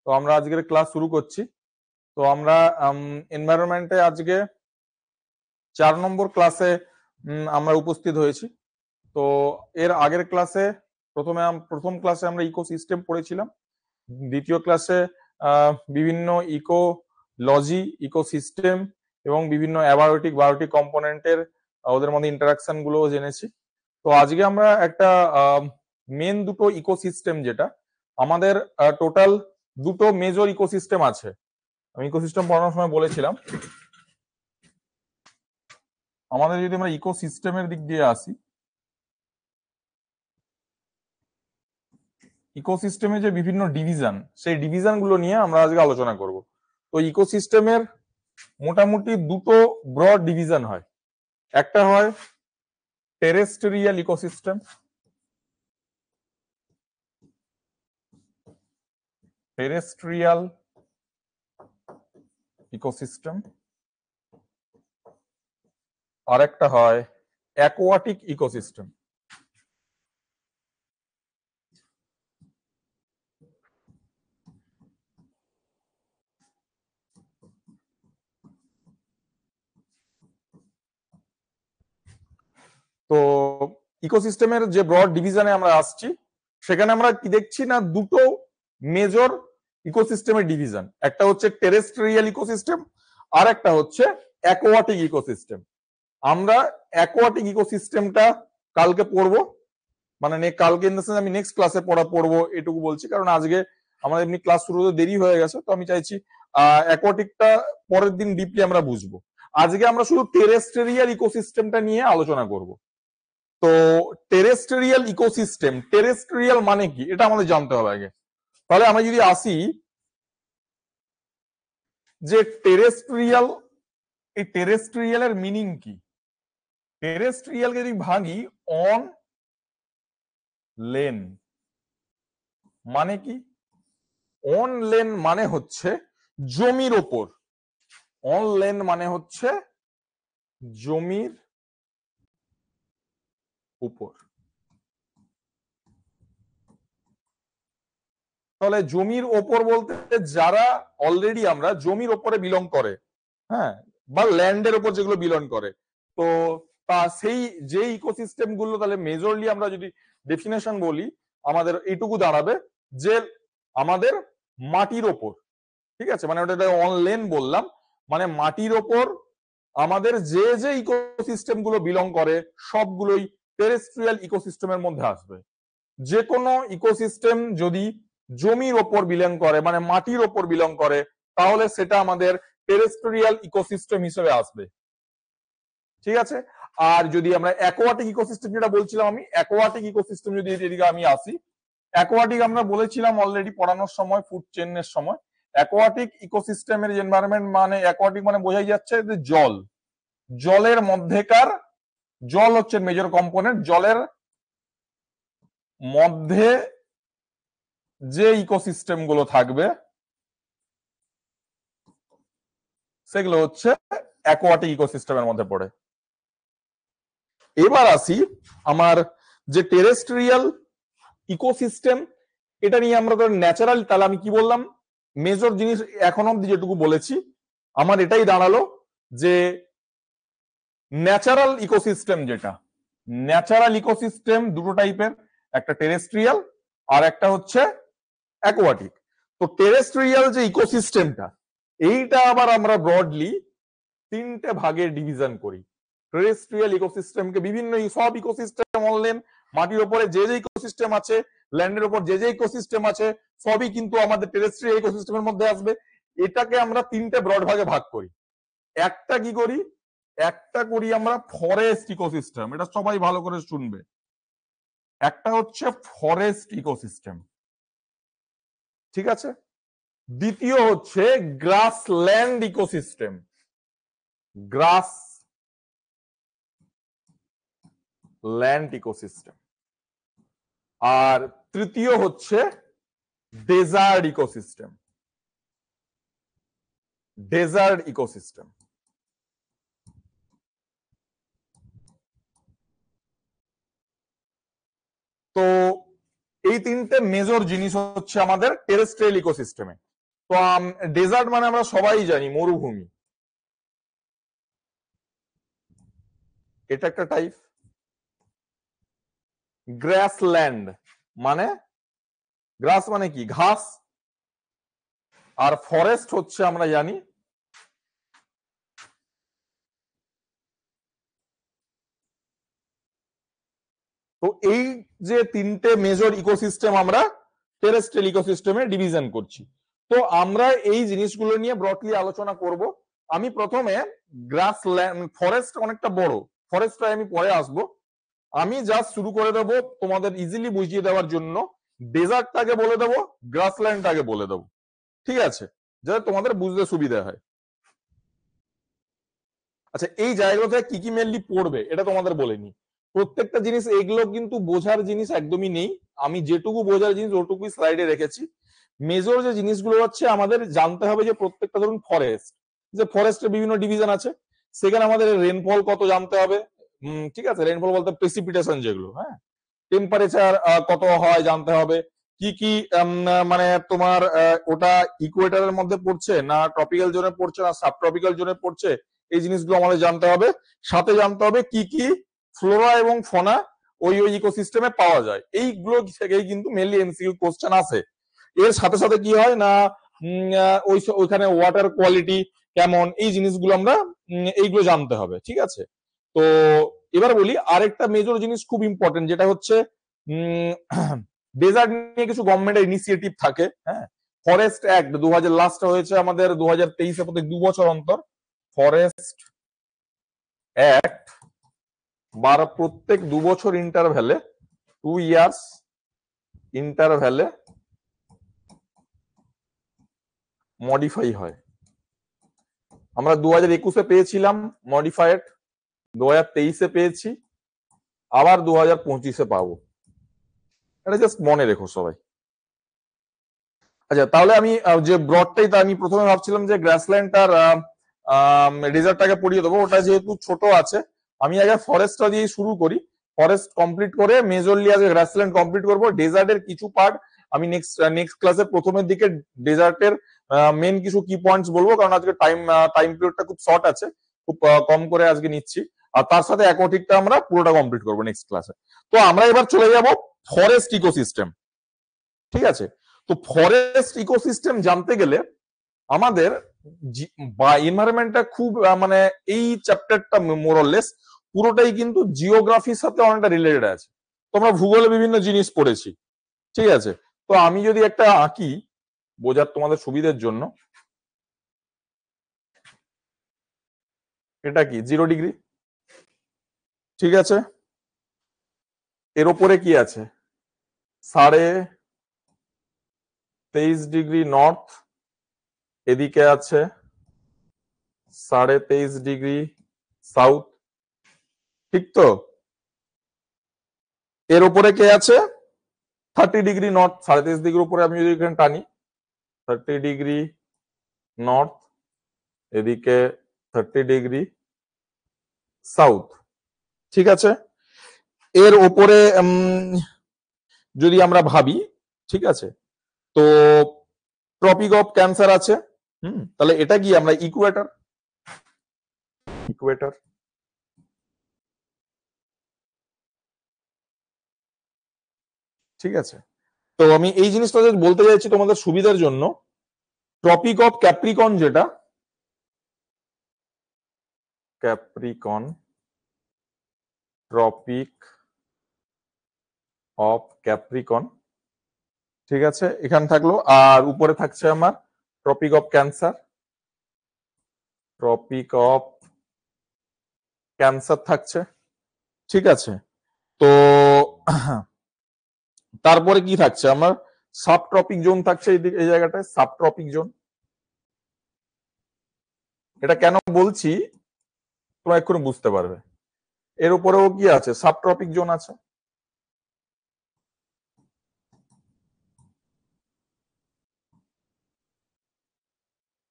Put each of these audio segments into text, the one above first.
তো আমরা আজকের ক্লাস শুরু করছি। তো আমরা এনভায়রনমেন্টে আজকে 4 নম্বর ক্লাসে আমরা উপস্থিত হয়েছি। তো এর আগের ক্লাসে প্রথম ক্লাসে আমরা ইকোসিস্টেম পড়েছিলাম। দ্বিতীয় ক্লাসে বিভিন্ন ইকোলজি, ইকোসিস্টেম এবং বিভিন্ন অ্যাবায়োটিক বায়োটিক কম্পোনেন্টের ওদের মধ্যে ইন্টারাকশন গুলো জেনেছি। তো আজকে আমরা একটা মেন দুটো ইকোসিস্টেম, যেটা আমাদের টোটাল দুটো মেজর ইকোসিস্টেম আছে। আমি ইকোসিস্টেম পড়ানোর সময় বলেছিলাম, আমাদের যদি আমরা ইকোসিস্টেমের দিক দিয়ে আসি, ইকোসিস্টেমে যে বিভিন্ন ডিভিশন, সেই ডিভিশন গুলো নিয়ে আমরা আজকে আলোচনা করব। তো ইকোসিস্টেমের মোটামুটি দুটো ব্রড ডিভিশন হয়। একটা হয় টেরেস্ট্রিয়াল ইকোসিস্টেম, টেরেস্ট্রিয়াল ইকোসিস্টেম, আর একটা হয় অ্যাকোয়াটিক ইকোসিস্টেম। তো ইকোসিস্টেমের যে ব্রড ডিভিশনে আমরা আসছি, সেখানে আমরা কি দেখছি না, দুটো মেজর ইকোসিস্টেমের ডিভিশন। একটা হচ্ছে টেরেস্ট্রিয়াল ইকোসিস্টেম, আর একটা হচ্ছে অ্যাকোয়াটিক ইকোসিস্টেম। আমরা অ্যাকোয়াটিক ইকোসিস্টেমটা কালকে পড়বো, মানে কালকে ইন দ্য সেন্স আমি নেক্সট ক্লাসে পড়বো এটুকু বলছি, কারণ আজকে আমাদের এমনি ক্লাস শুরু হতে দেরি হয়ে গেছে। তো আমি চাইছি অ্যাকোয়াটিকটা পরের দিন ডিপলি আমরা বুঝবো। আজকে আমরা শুধু টেরেস্ট্রিয়াল ইকোসিস্টেমটা নিয়ে আলোচনা করব। তো টেরেস্ট্রিয়াল ইকোসিস্টেম, টেরেস্ট্রিয়াল মানে কি এটা আমাদের জানতে হবে আগে। তাহলে আমরা যদি আসি যে টেরেস্ট্রিয়াল, এই টেরেস্ট্রিয়ালের মিনিং কি। টেরেস্ট্রিয়ালকে যদি ভাঙি, অন লেন মানে কি? অন লেন মানে হচ্ছে জমির ওপর। অন লেন মানে হচ্ছে জমির উপর। তাহলে জমির ওপর বলতে যারা অলরেডি আমরা জমির ওপরে বিলং করে, হ্যাঁ, বা ল্যান্ডের ওপর যেগুলো বিলং করে, তো তা সেই যে ইকোসিস্টেম গুলো, তাহলে মেজরলি আমরা যদি ডেফিনেশন বলি, আমাদের এইটুকু দাঁড়াবে যে আমাদের মাটির ওপর, ঠিক আছে, মানে ওটা অন লেন বললাম, মানে মাটির ওপর আমাদের যে যে ইকোসিস্টেম গুলো বিলং করে সবগুলোই টেরেস্ট্রিয়াল ইকোসিস্টেমের মধ্যে আসবে। যে কোনো ইকোসিস্টেম যদি জমির ওপর বিলং করে, মানে মাটির ওপর বিলং করে, তাহলে সেটা আমাদের টেরেস্ট্রিয়াল ইকোসিস্টেম হিসেবে আসবে, ঠিক আছে। আর যদি আমরা অ্যাকোয়াটিক ইকোসিস্টেম যেটা বলছিলাম, আমি অ্যাকোয়াটিক ইকোসিস্টেম যদি এদিকে আমি আসি, অ্যাকোয়াটিক আমরা বলেছিলাম অলরেডি পড়ানোর সময়, ফুড চেইনের সময়, অ্যাকোয়াটিক ইকোসিস্টেমের এনভায়রনমেন্ট মানে অ্যাকোয়াটিক মানে বোঝাই যাচ্ছে যে জল, জলের মধ্যেকার, জল হচ্ছে মেজর কম্পোনেন্ট, জলের মধ্যে যে ইকোসিস্টেম গুলো থাকবে সেগুলো হচ্ছে অ্যাকোয়াটিক ইকোসিস্টেমের মধ্যে পড়ে। এবার আসি আমার যে টেরেস্ট্রিয়াল ইকোসিস্টেম, এটা নিয়ে আমরা ধর ন্যাচারাল, তাহলে আমি কি বললাম, মেজর জিনিস এখন অব্দি যেটুকু বলেছি আমার এটাই দাঁড়ালো যে ন্যাচারাল ইকোসিস্টেম, যেটা ন্যাচারাল ইকোসিস্টেম দুটো টাইপের, একটা টেরেস্ট্রিয়াল আর একটা হচ্ছে অ্যাকোয়াটিক। তো টেরেস্ট্রিয়াল যে ইকোসিস্টেমটা, এইটা আবার আমরা ব্রডলি তিনটে ভাগে ডিভিশন করি। টেরেস্ট্রিয়াল ইকোসিস্টেমকে বিভিন্ন, সব ইকোসিস্টেম অনলাইন, মাটির উপরে যে যে ইকোসিস্টেম আছে, ল্যান্ডের উপর যে যে ইকোসিস্টেম আছে, সবই কিন্তু আমাদের টেরেস্ট্রিয়াল ইকোসিস্টেমের মধ্যে আসবে। এটাকে আমরা তিনটে ব্রড ভাগে ভাগ করি। একটা কি করি, একটা করি আমরা ফরেস্ট ইকোসিস্টেম, এটা সবাই ভালো করে শুনবে। একটা হচ্ছে ফরেস্ট ইকোসিস্টেম, ঠিক আছে। দ্বিতীয় হচ্ছে গ্রাসল্যান্ড ইকোসিস্টেম, গ্রাস ল্যান্ড ইকোসিস্টেম। আর তৃতীয় হচ্ছে ডেজার্ট ইকোসিস্টেম, ডেজার্ট ইকোসিস্টেম। তো এই তিনটে মেজর জিনিস হচ্ছে আমাদের টেরেস্ট্রিয়াল ইকোসিস্টেমে। তো ডেজার্ট মানে আমরা সবাই জানি মরুভূমি, এটা একটা টাইপ। গ্রাসল্যান্ড মানে, গ্রাস মানে কি ঘাস, আর ফরেস্ট হচ্ছে আমরা জানি তো এই যে তিনটে মেজর ইকোসিস্টেম আমরা টেরেস্ট্রিয়াল ইকোসিস্টেমে ডিভিশন করছি। তো আমরা এই জিনিসগুলো নিয়ে ব্রডলি আলোচনা করব। আমি প্রথমে গ্রাসল্যান্ড, ফরেস্ট অনেকটা বড়, ফরেস্টটা আমি পরে আসবো। আমি জাস্ট শুরু করে দেব তোমাদের ইজিলি বুঝিয়ে দেওয়ার জন্য, ডেজার্টটাকে বলে দেবো, গ্রাসল্যান্ডটাকে বলে দেবো, ঠিক আছে, যাতে তোমাদের বুঝতে সুবিধা হয়। আচ্ছা, এই জায়গাগুলো থেকে কি কি মেনলি পড়বে এটা তোমাদের বলেনি। প্রত্যেকটা জিনিস এগুলো কিন্তু বোঝার জিনিস একদমই নেই, আমি যেটুকু বোঝার জিনিস ওটুকুই স্লাইডে রেখেছি। মেজর যে জিনিসগুলো হচ্ছে আমাদের জানতে হবে যে প্রত্যেকটা ধরুন ফরেস্ট, যে ফরেস্টের বিভিন্ন ডিভিশন আছে, সেখানে আমাদের রেনফল কত জানতে হবে, ঠিক আছে, রেনফল বলতে প্রেসিপিটেশন যেগুলো, হ্যাঁ, টেম্পারেচার কত হয় জানতে হবে, কি কি মানে তোমার ওটা ইকুয়েটারের মধ্যে পড়ছে না ট্রপিক্যাল জোনে পড়ছে না সাব ট্রপিক্যাল জোনে পড়ছে, এই জিনিসগুলো আমাদের জানতে হবে। সাথে জানতে হবে কি কি ফ্লোরা এবং ফনা ওই ওই ইকোসিস্টেমে পাওয়া যায়, এইগুলো থেকেই কিন্তু মেনলি এমসিকিউ কোশ্চেন আসে। এর সাথে সাথে কি হয় না, ওইখানে ওয়াটার কোয়ালিটি কেমন, এই জিনিসগুলো আমরা এইগুলো জানতে হবে, ঠিক আছে। তো এবার বলি আরেকটা মেজর জিনিস খুব ইম্পর্টেন্ট, যেটা হচ্ছে ডেজার্ট নিয়ে কিছু গভর্নমেন্টের ইনিশিয়েটিভ থাকে, হ্যাঁ। ফরেস্ট অ্যাক্ট 2000 লাস্ট হয়েছে আমাদের 2023-এ, প্রত্যেক 2 বছর অন্তর ফরেস্ট অ্যাক্ট, প্রত্যেক 2 বছর ইন্টারভ্যালে, 2 ইয়ার্স ইন্টারভ্যালে মডিফাই হয়। আমরা 2021-এ পেয়েছিলাম মডিফাইড, 2023-এ পেয়েছি, আবার 2025-এ পাবো, এটা জাস্ট মনে রেখো সবাই। আচ্ছা, তাহলে আমি যে ব্রডটাই, তা আমি প্রথমে ভাবছিলাম যে গ্রাসল্যান্ডটার রেজাল্টটাকে পড়িয়ে দেবো, ওটা যেহেতু ছোট আছে আমি আগে ফরেস্টটা দিয়ে শুরু করি, ফরেস্ট কমপ্লিট করে মেজরলি আগে গ্রাসল্যান্ড কমপ্লিট করবো। ডেজার্টের কিছু পার্ট আমি নেক্সট ক্লাসের প্রথমের দিকে ডেজার্টের মেন কিছু কি পয়েন্টস বলবো, কারণ আজকে টাইম পিরিয়ডটা খুব শর্ট আছে, খুব কম করে আজকে নিচ্ছি, আর তার সাথে অ্যাকোয়াটিকটা আমরা পুরোটা কমপ্লিট করবো নেক্সট ক্লাসে। তো আমরা এবার চলে যাব ফরেস্ট ইকোসিস্টেম, ঠিক আছে। তো ফরেস্ট ইকোসিস্টেম জানতে গেলে আমাদের এনভায়রনমেন্টটা খুব মানে এই চ্যাপ্টারটা মোরলেস পুরোটাই কিন্তু জিওগ্রাফির সাথে অনেকটা রিলেটেড আছে। তোমরা ভূগোলে বিভিন্ন জিনিস পড়েছি, ঠিক আছে। তো আমি যদি একটা আঁকি বোঝার তোমাদের সুবিধার জন্য, এটা কি 0 ডিগ্রি, ঠিক আছে। এর ওপরে কি আছে 23.5 ডিগ্রি নর্থ, এদিকে আছে 23.5 ডিগ্রি সাউথ, ঠিক তো। এর উপরে কে আছে 30 ডিগ্রি নর্থ, 23.5 ডিগ্রির উপরে আমি যদি এখানে টানি 30 ডিগ্রি নর্থ, এদিকে 30 ডিগ্রি সাউথ, ঠিক আছে। এর ওপরে যদি আমরা ভাবি, ঠিক আছে, তো ট্রপিক অফ ক্যান্সার আছে, তাহলে এটা কি আমরা ইকুয়েটর, ইকুয়েটর, ঠিক আছে। তো আমি এই জিনিসটা বলতে চাইছি তোমাদের সুবিধার জন্য, ট্রপিক অফ ক্যাপ্রিকন, যেটা ক্যাপ্রিকন, ট্রপিক অফ ক্যাপ্রিকন, ঠিক আছে, এখানে থাকলো। আর উপরে থাকছে আমার tropic of Cancer, tropic of Cancer থাকছে, ঠিক আছে। তো তারপরে কি থাকছে আমার সাব ট্রপিক জোন থাকছে এই জায়গাটায়, সাব ট্রপিক জোন। এটা কেন বলছি তোমরা এক্ষুনি বুঝতে পারবে। এর উপরেও কি আছে সাব ট্রপিক জোন আছে,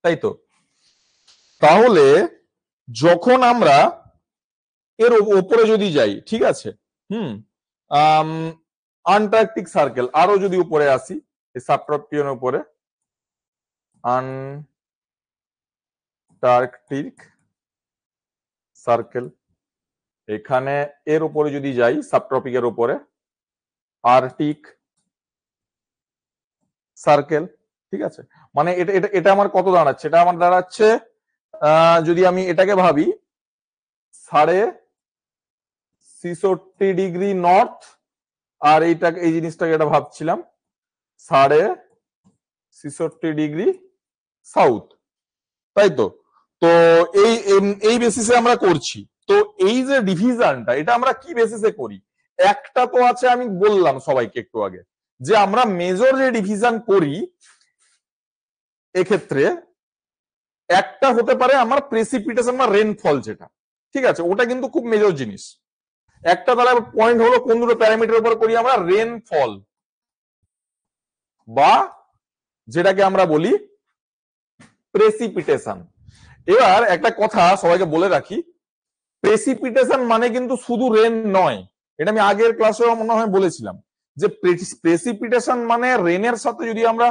তাই তো। তাহলে যখন আমরা এর ওপরে যদি যাই, ঠিক আছে, আন্টার্কটিক সার্কেল, আরো যদি উপরে আসি এই সাবট্রপিকের উপরে, আন্টার্কটিক সার্কেল। এখানে এর উপরে যদি যাই সাবট্রপিকের উপরে আর্কটিক সার্কেল। ঠিক আছে, মানে এটা এটা এটা আমার কত দাঁড়াচ্ছে? এটা আমার দাঁড়াচ্ছে যদি আমি এটাকে ভাবি 66.5 ডিগ্রি নর্থ, আর এইটাকে এই জিনিসটাকে এটা ভাবছিলাম 66.5 ডিগ্রি সাউথ, তাই তো? তো এই এই বেসিসে আমরা করছি। তো এই যে ডিভিশনটা এটা আমরা কি বেসিসে করি? একটা তো আছে, আমি বললাম সবাইকে একটু আগে, যে আমরা মেজর যে ডিভিশন করি এক্ষেত্রে একটা হতে পারে আমার প্রেসিপিটেশন বা রেনফল, যেটা ঠিক আছে ওটা কিন্তু খুব মেজর জিনিস। একটা তাহলে পয়েন্ট হলো কোন দুটো প্যারামিটার উপর করি আমরা? রেনফল, বা যেটাকে আমরা বলি প্রেসিপিটেশন। এবার একটা কথা সবাইকে বলে রাখি, প্রেসিপিটেশন মানে কিন্তু শুধু রেন নয়। এটা আমি আগের ক্লাসেও মনে হয় বলেছিলাম যে প্রেসিপিটেশন মানে রেনের সাথে যদি আমরা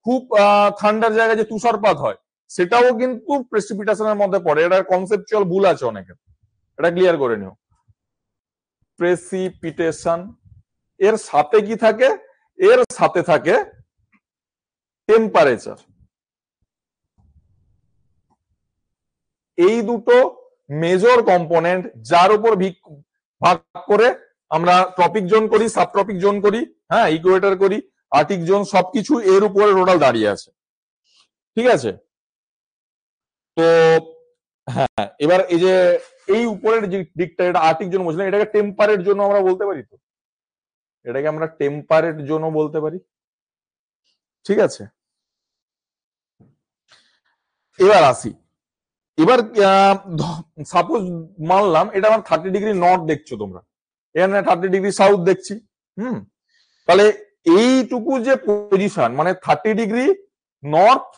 খুব ঠান্ডার জায়গায় যে তুষারপাত হয় সেটাও কিন্তু প্রেসিপিটেশনের মধ্যে পড়ে। এটার কনসেপচুয়াল ভুল আছে অনেকের, এটা ক্লিয়ার করে নিও। প্রেসিপিটেশন এর সাথে কি থাকে? এর সাথে থাকে টেম্পারেচার। এই দুটো মেজর কম্পোনেন্ট যার উপর ভাগ করে আমরা ট্রপিক জোন করি, সাব ট্রপিক জোন করি, হ্যাঁ ইকুয়েটর করি, আর্কটিক জোন, সবকিছু এর উপরে টোটাল দাঁড়িয়ে আছে। ঠিক আছে, তো হ্যাঁ এবার এই যে এই উপরের যে দিকটা এটা আর্কটিক জোন বলছিলাম, এটাকে টেম্পারেট জোন আমরা বলতে পারি। তো এটাকে আমরা টেম্পারেট জোনও বলতে পারি। ঠিক আছে, এবার আসি। এবার সাপোজ মানলাম এটা আমার 30 ডিগ্রি নর্থ দেখছো তোমরা, এখানে 30 ডিগ্রি সাউথ দেখছি। তাহলে এইটুকু যে পজিশন মানে 30 ডিগ্রি নর্থ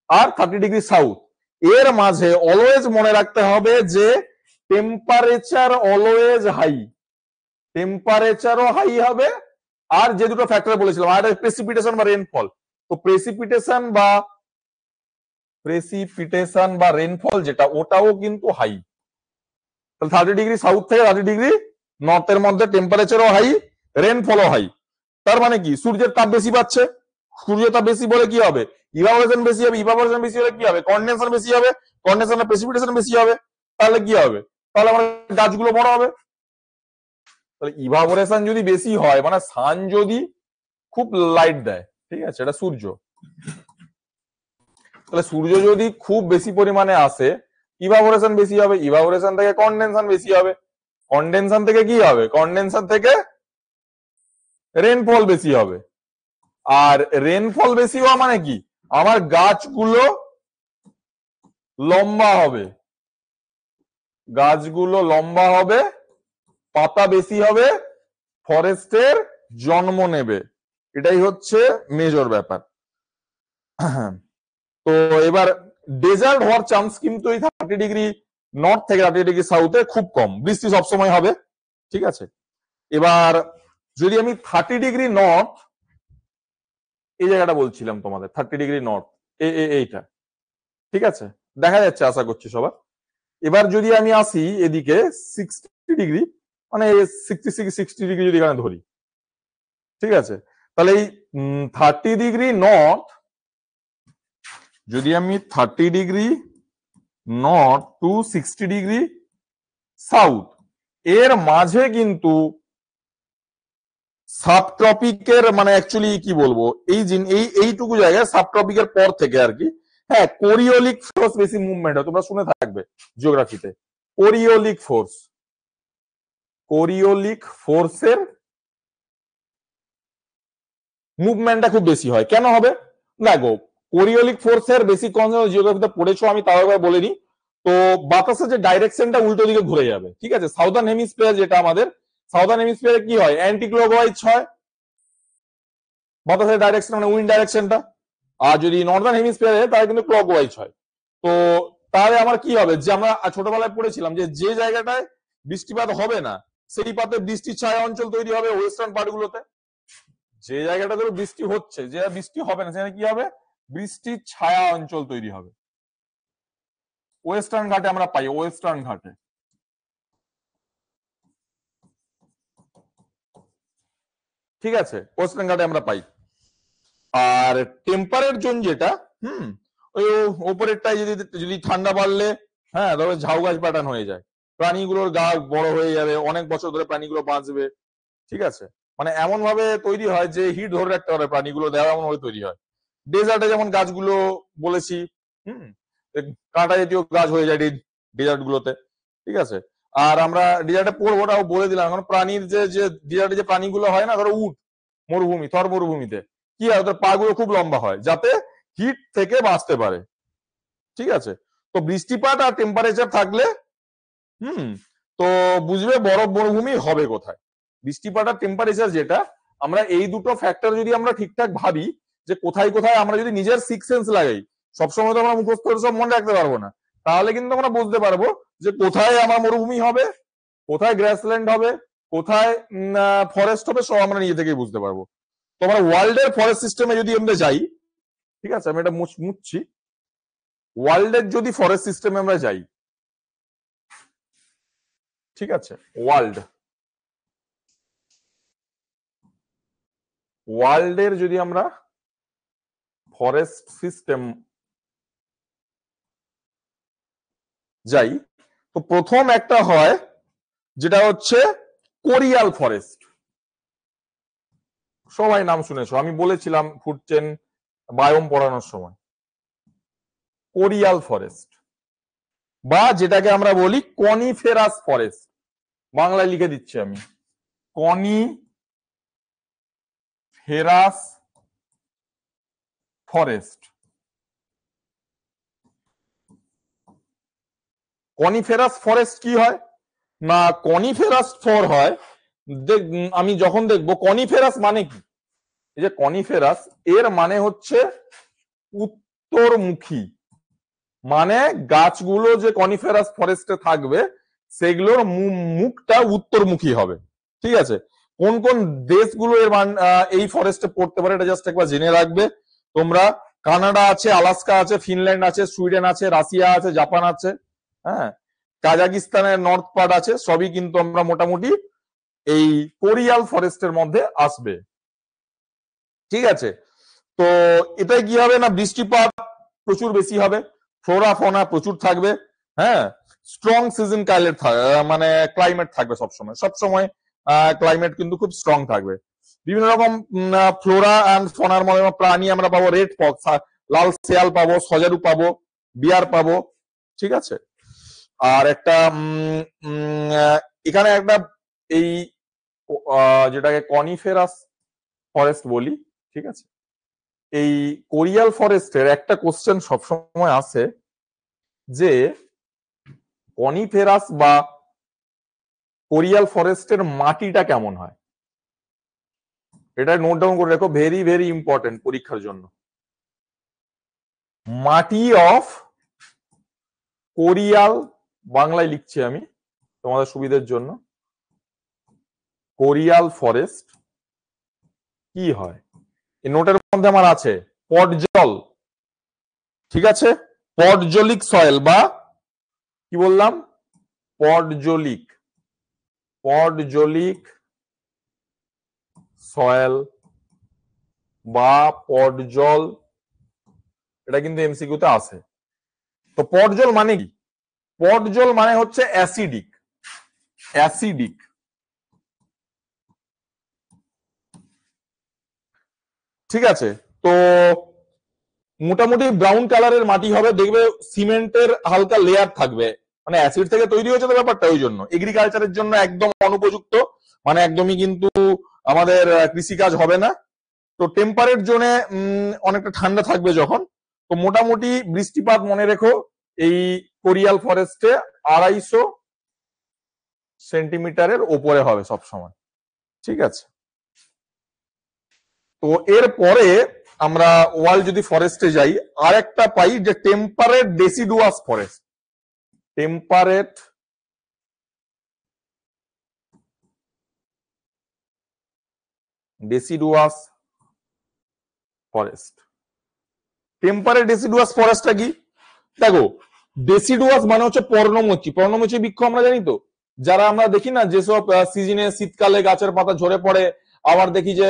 আর 30 ডিগ্রি সাউথ, এর মাঝে অলওয়েজ মনে রাখতে হবে যে টেম্পারেচার অলওয়েজ হাই, টেম্পারেচারও হাই হবে। আর যে দুটো ফ্যাক্টর বলেছিলাম, আর প্রেসিপিটেশন বা রেনফল, তো প্রেসিপিটেশন বা রেনফল যেটা ওটাও কিন্তু হাই। তাহলে 30 ডিগ্রি সাউথ থেকে 30 ডিগ্রি নর্থের মধ্যে টেম্পারেচারও হাই, রেনফলও হাই। তার মানে কি? সূর্যের তাপ বেশি পাচ্ছে, সূর্যের তাপ বেশি বলে কি হবে? ইভাপোরেশন বেশি হবে, ইভাপোরেশন বেশি হলে কি হবে? কনডেনশন বেশি হবে, কনডেনশনের প্রেসিপিটেশন বেশি হবে। তাহলে কি হবে? তাহলে আমার গাছগুলো বড় হবে। তাহলে ইভাপোরেশন যদি বেশি হয় মানে সান যদি খুব লাইট দেয়, ঠিক আছে, এটা সূর্য, তাহলে সূর্য যদি খুব বেশি পরিমাণে আসে ইভাপোরেশন বেশি হবে, ইভাপোরেশন থেকে কনডেনশন বেশি হবে, কনডেনশন থেকে কি হবে? কনডেনশন থেকে রেনফল বেশি হবে। আর রেনফল বেশি হওয়া মানে কি? আমার গাছগুলো লম্বা হবে, গাছগুলো লম্বা হবে, পাতা বেশি হবে, ফরেস্টের জন্ম নেবে। এটাই হচ্ছে মেজর ব্যাপার। তো এবার ডেজার্ট হওয়ার চান্স কিন্তু এই 30 ডিগ্রি নর্থ থেকে 30 ডিগ্রি সাউথে খুব কম, বৃষ্টি সবসময় হবে। ঠিক আছে, এবার যদি আমি 30 ডিগ্রি নর্থ এই জায়গাটা বলছিলাম তোমাদের, 30 ডিগ্রি নর্থ এইটা, ঠিক আছে, দেখা যাচ্ছে আশা করছি সবার। এবার যদি আমি আসি এদিকে 60 ডিগ্রি, মানে 60 ডিগ্রি যদি এখানে ধরি, ঠিক আছে, তাহলে এই 30 ডিগ্রি নর্থ যদি আমি 30 degree north two 60 degree south, এর মাঝে কিন্তু সাবট্রপিকের মানে অ্যাকচুয়ালি কি বলবো, এইটুকু জায়গায় সাবট্রপিকের পর থেকে আর কি, হ্যাঁ কোরিওলিক ফোর্স বেশি মুভমেন্ট হয়, তোমরা শুনে থাকবে জিওগ্রাফিতে। কোরিওলিক ফোর্সের মুভমেন্টটা খুব বেশি হয়। কেন হবে? দেখো, কোরিওলিক ফোর্সের বেসিক কনসেপ্ট জিওগ্রাফিতে পড়েছো, আমি তাও একবার বলে নিই। তো বাতাসের যে ডাইরেকশনটা উল্টো দিকে ঘুরে যাবে, ঠিক আছে, সাউদার্ন হেমিস্ফিয়ার যেটা আমাদের, সাউদার্ন হেমিস্ফিয়ারে কি হয়? অ্যান্টি ক্লকওয়াইজ হয় বাতাসের ডাইরেকশন, মানে উইন্ড ডাইরেকশনটা। আর যদি নর্দার্ন হেমিস্ফিয়ারে তাহলে কিন্তু ক্লকওয়াইজ হয়। তো তাহলে আমার কি হবে? যে আমরা ছোটবেলায় পড়েছিলাম যে যে জায়গাটায় বৃষ্টিপাত হবে না সেই পাতে বৃষ্টির ছায়া অঞ্চল তৈরি হবে ওয়েস্টার্ন পার্টগুলোতে। যে জায়গাটা ধরো বৃষ্টি হচ্ছে, যে বৃষ্টি হবে না সেখানে কি হবে? বৃষ্টির ছায়া অঞ্চল তৈরি হবে। ওয়েস্টার্ন ঘাটে আমরা পাই, ওয়েস্টার্ন ঘাটে। ঠিক আছে, ওয়েস্টার্ন ঘাটে আমরা পাই। আর টেম্পারেট জোন যেটা, ওই ওপরেরটাই যদি যদি ঠান্ডা বাড়লে, হ্যাঁ, তবে ঝাউ গাছ প্যাটার্ন হয়ে যায়, প্রাণীগুলোর গা বড় হয়ে যাবে, অনেক বছর ধরে প্রাণীগুলো বাঁচবে। ঠিক আছে, মানে এমন ভাবে তৈরি হয় যে হিট ধরে রাখতে পারে প্রাণীগুলো, দেওয়া এমন ভাবে তৈরি হয়। ডেজার্টে যেমন গাছগুলো বলেছি, হুম, কাঁটা জাতীয় গাছ হয়ে যায় ডেজার্ট গুলোতে। ঠিক আছে, আর আমরা ডেজার্টে পড়বো, ওটাও বলে দিলাম। এখন প্রাণীর যে যে ডেজার্টে যে প্রাণীগুলো হয় না, ধরো উট, মরুভূমি, থর মরুভূমিতে কি হয়, ওদের পা গুলো খুব লম্বা হয় যাতে হিট থেকে বাঁচতে পারে। ঠিক আছে, তো বৃষ্টিপাত আর টেম্পারেচার থাকলে তো বুঝবে বরফ মরুভূমি হবে কোথায়। বৃষ্টিপাত আর টেম্পারেচার যেটা, আমরা এই দুটো ফ্যাক্টর যদি আমরা ঠিকঠাক ভাবি যে কোথায় কোথায়, আমরা যদি নিজের সিক্স সেন্স লাগাই, সবসময় তো আমরা মুখস্থ করে সব মনে রাখতে পারবো না, তাহলে কিন্তু আমরা বুঝতে পারবো যে কোথায় আমার মরুভূমি হবে, কোথায় গ্রাসল্যান্ড হবে, কোথায় ফরেস্ট হবে, সব আমরা নিজে থেকেই বুঝতে পারবো। তো আমরা ওয়ার্ল্ডের ফরেস্ট সিস্টেমে যদি আমরা যাই, ঠিক আছে, আমি এটা মুছছি, ওয়ার্ল্ডের যদি ফরেস্ট সিস্টেমে আমরা যাই, ঠিক আছে, ওয়ার্ল্ডের যদি আমরা ফরেস্ট সিস্টেম যাই, তো প্রথম একটা হয় যেটা হচ্ছে কোরিয়াল ফরেস্ট। সবাই নাম শুনেছো, আমি বলেছিলাম ফুড চেইন বায়োম পড়ানোর সময়। কোরিয়াল ফরেস্ট, বা যেটাকে আমরা বলি কনিফেরাস ফরেস্ট, বাংলায় লিখে দিচ্ছি আমি, কনিফেরাস ফরেস্ট। কনিফেরাস ফরেস্ট কি হয় না, কনিফেরাস ফর হয়, আমি যখন দেখবো কনিফেরাস মানে কি, এই যে কনিফেরাস, এর মানে হচ্ছে উত্তরমুখী, মানে গাছগুলো যে কনিফেরাস ফরেস্টে থাকবে সেগুলোর মুখটা উত্তরমুখী হবে। ঠিক আছে, কোন কোন দেশগুলো এর এই ফরেস্টে পড়তে পারে এটা জাস্ট একবার জেনে রাখবে তোমরা। কানাডা আছে, আলাস্কা আছে, ফিনল্যান্ড আছে, সুইডেন আছে, রাশিয়া আছে, জাপান আছে, হ্যাঁ, কাজাকিস্তানের নর্থ পার্ট আছে, সবই কিন্তু আমরা মোটামুটি এই কোরিয়াল ফরেস্টের মধ্যে আসবে। ঠিক আছে, তো এটাই কি হবে না, বৃষ্টিপাত প্রচুর বেশি হবে, ফ্লোরা ফোনা প্রচুর থাকবে, হ্যাঁ, স্ট্রং সিজন মানে ক্লাইমেট থাকবে সবসময়, সবসময় ক্লাইমেট কিন্তু খুব স্ট্রং থাকবে। বিভিন্ন রকম ফ্লোরা অ্যান্ড ফোনার মধ্যে প্রাণী আমরা পাবো, রেড ফক্স, লাল শেয়াল পাবো, সজারু পাবো, বিয়ার পাবো। ঠিক আছে, আর একটা এখানে একটা এই যেটাকে কনিফেরাস ফরেস্ট বলি, ঠিক আছে, এই কোরিয়াল ফরেস্টের একটা কোশ্চেন সবসময় আসে যে কনিফেরাস বা কোরিয়াল ফরেস্টের মাটিটা কেমন হয়। এটা নোট ডাউন করে রাখো, ভেরি ভেরি ইম্পর্টেন্ট পরীক্ষার জন্য। মাটি অফ কোরিয়াল, বাংলায় লিখছি আমি তোমাদের সুবিধার জন্য, কোরিয়াল ফরেস্ট কি হয়, এই নোটের মধ্যে আমার আছে পটজল। ঠিক আছে, পটজলিক সয়েল, বা কি বললাম, পটজলিক, পটজলিক সয়েল বা পটজল, এটা কিন্তু এমসিকিউতে আসে। তো পটজল মানে কি, পটজল মানে হচ্ছে অ্যাসিডিক, অ্যাসিডিক। ঠিক আছে, তো মোটামুটি ব্রাউন কালারের মাটি হবে, দেখবে সিমেন্টের হালকা লেয়ার থাকবে, মানে অ্যাসিড থেকে তৈরি হয়েছে তো ব্যাপারটা, ওই জন্য এগ্রিকালচারের জন্য একদম অনুপযুক্ত, মানে একদমই কিন্তু আমাদের কৃষিকাজ হবে না। তো টেম্পারেট জোনে অনেকটা ঠান্ডা থাকবে যখন, তো মোটামুটি বৃষ্টিপাত মনে রেখো এই কোরিয়াল ফরেস্টে 250 সেন্টিমিটারের ওপরে হবে সব সময়। ঠিক আছে, তো এর পরে আমরা ওয়ার্ল্ড যদি ফরেস্টে যাই, আর একটা পাই যে temperate deciduous forest, temperate deciduous forest. Temperate deciduous ফরেস্টটা কি? দেখো, ডেসিডুয়াস মানে হচ্ছে পর্ণমোচী। পর্ণমোচী বৃক্ষ আমরা জানি তো, যারা আমরা দেখি না যেসব সিজনে শীতকালে গাছের পাতা ঝরে পড়ে, আবার দেখি যে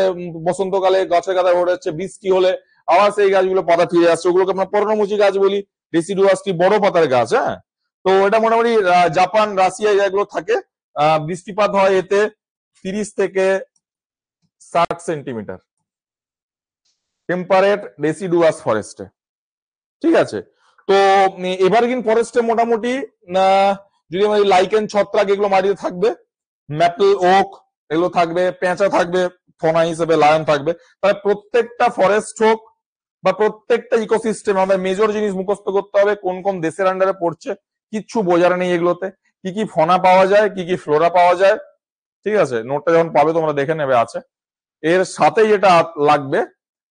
বসন্তকালে গাছের পাতা ঝরে যাচ্ছে, বৃষ্টি হলে আবার সেই গাছগুলো পাতা ফিরে আসছে, ওগুলোকে আমরা পর্ণমোচী গাছ বলি। ডেসিডুয়াসটি বড় পাতার গাছ। হ্যাঁ, তো এটা মোটামুটি জাপান, রাশিয়া যেগুলো থাকে, বৃষ্টিপাত হয় এতে 30 থেকে 60 সেন্টিমিটার টেম্পারেট ডেসিডুয়াস ফরেস্টে। ঠিক আছে, তো এভারগ্রিন ফরেস্টে মোটামুটি যদি আমাদের লাইকেন, ছত্রাক এগুলো মাটিতে থাকবে, ম্যাপল ওক এগুলো থাকবে, পেঁচা থাকবে, ফনা হিসেবে লায়ন থাকবে। তাহলে প্রত্যেকটা ফরেস্ট হোক বা প্রত্যেকটা ইকোসিস্টেম আমাদের মেজর জিনিস মুখস্থ করতে হবে, কোন কোন দেশের আন্ডারে পড়ছে, কিচ্ছু বোঝার নেই এগুলোতে। কি কি ফনা পাওয়া যায়, কি কি ফ্লোরা পাওয়া যায়। ঠিক আছে, নোটটা যখন পাবে তোমরা দেখে নেবে আছে। এর সাথে যেটা লাগবে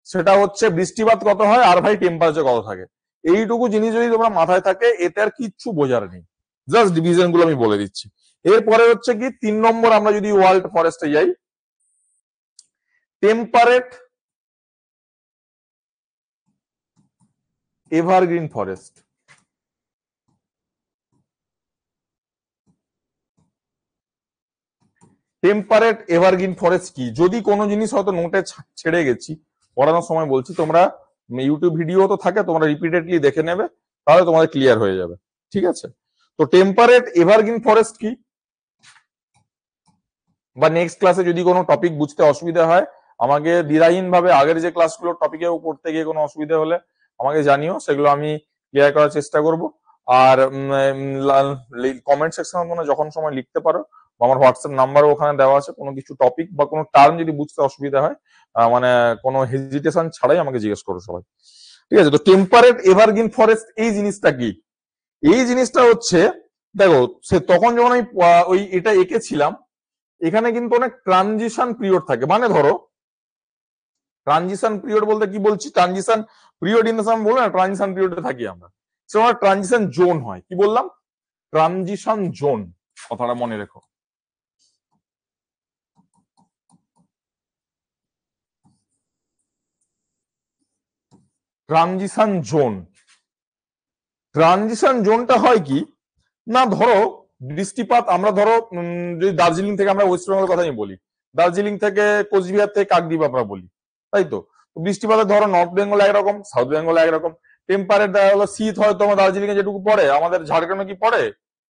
সেটা হচ্ছে বৃষ্টিপাত কত হয় আর ভাই টেম্পারেচার কত থাকে। এইটুকু জিনিস যদি তোমরা মাথায় থাকে, এতে আর কিচ্ছু বোঝার নেই। জাস্ট ডিভিশন গুলো আমি বলে দিচ্ছি। এরপরে হচ্ছে কি 3 নম্বর, আমরা যদি ওয়ার্ল্ড ফরেস্টে যাই, temperate evergreen forest. Temperate evergreen forest কি? যদি কোনো জিনিস হয়তো নোটে ছেড়ে গেছি, পড়ানোর সময় বলছি, তোমরা ইউটিউব ভিডিও তো থাকে, তোমরা রিপিটেডলি দেখে নেবে, তাহলে তোমাদের ক্লিয়ার হয়ে যাবে। ঠিক আছে, তো টেম্পারেট এভারগ্রিন ফরেস্ট কি, বা নেক্সট ক্লাসে যদি কোনো টপিক বুঝতে অসুবিধা হয়, আমাকে দ্বিধাহীন ভাবে আগের যে ক্লাসগুলো টপিকে পড়তে গিয়ে কোনো অসুবিধা হলে আমাকে জানিও, সেগুলো আমি ক্লিয়ার করার চেষ্টা করব। আর কমেন্ট সেকশনে তোমরা যখন সময় লিখতে পারো, আমার হোয়াটসঅ্যাপ নাম্বারও ওখানে দেওয়া আছে। কোনো কিছু টপিক বা কোনো টার্ম যদি বুঝতে অসুবিধা হয়, মানে কোনো হেজিটেশন ছাড়াই আমাকে জিজ্ঞেস করো সবাই। ঠিক আছে, তো টেম্পারেট এভারগ্রিন ফরেস্ট এই জিনিসটা কি? এই জিনিসটা হচ্ছে, দেখো সে তখন যখন আমি ওই এটা এঁকেছিলাম, এখানে কিন্তু অনেক ট্রানজিশন পিরিয়ড থাকে। মানে ধরো, ট্রানজিশন পিরিয়ড বলতে কি বলছি, ট্রানজিশন পিরিয়ড ইন দ্য সাম বলবো না, ট্রানজিশন পিরিয়ডে থাকি আমরা, সেটা ট্রানজিশন জোন হয়। কি বললাম? ট্রানজিশন জোন, কথাটা মনে রেখো। ট্রানজিশন জোন, ট্রানজিশন জোনটা হয় কি না, ধরো বৃষ্টিপাত, আমরা ধরো যদি দার্জিলিং থেকে আমরা ওয়েস্ট বেঙ্গলের কথা আমি বলি, দার্জিলিং থেকে কোচবিহার থেকে কাকদ্বীপ আমরা বলি, তাই তো? বৃষ্টিপাতের ধরো নর্থ বেঙ্গল একরকম, সাউথ বেঙ্গল একরকম। টেম্পারেট দেখা গেলো শীত হয়তো আমার দার্জিলিং এ যেটুকু পড়ে, আমাদের ঝাড়গ্রামে কি পড়ে